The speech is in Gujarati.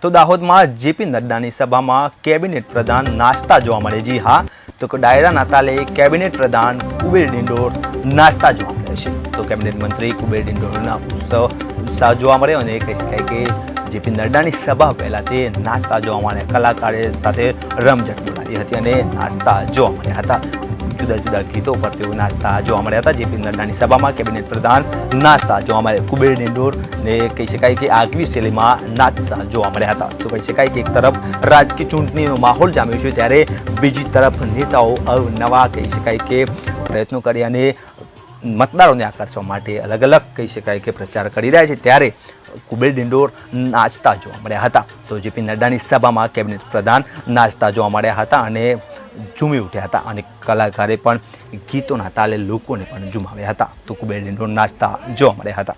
તો દાહોદમાં જેપી નડ્ડાની સભામાં કેબિનેટ પ્રધાન નાસ્તા જોવા મળે। જી હા, તો ડાયરાના તાલે કેબિનેટ પ્રધાન કુબેર ડિંડોર નાસ્તા જોવા મળે છે। તો કેબિનેટ મંત્રી કુબેર ડિંડોરના ઉત્સાહ જોવા મળ્યો અને કહી શકાય કે જેપી નડ્ડાની સભા પહેલા તે નાસ્તા જોવા મળ્યા। કલાકારે સાથે રમઝટ બોલાવી હતી અને નાસ્તા જોવા મળ્યા હતા। જુદા જુદા ગીતો પર તેઓ નાસ્તા જોવા મળ્યા હતા। જેપી નડ્ડાની સભામાં કેબિનેટ પ્રધાન નાસ્તા જોવા મળ્યા। કુબેર ડિંડોર ને કહી શકાય કે આગવી શૈલીમાં નાચતા જોવા મળ્યા હતા। તો કહી શકાય કે એક તરફ રાજકીય ચૂંટણીનો માહોલ જામ્યો છે, ત્યારે બીજી તરફ નેતાઓ અવનવા કહી શકાય કે પ્રયત્નો કરી અને મતદારોને આકર્ષવા માટે અલગ અલગ કહી શકાય કે પ્રચાર કરી રહ્યા છે, ત્યારે કુબેર ડિંડોર નાચતા જોવા મળ્યા હતા। તો જેપી નડ્ડાની સભામાં કેબિનેટ પ્રધાન નાચતા જોવા મળ્યા હતા અને ઝૂમી ઉઠ્યા હતા અને કલાકારે પણ ગીતોના તાલે લોકોને પણ ઝુમાવ્યા હતા। તો કુબેર ડિંડોર નાચતા જોવા મળ્યા હતા।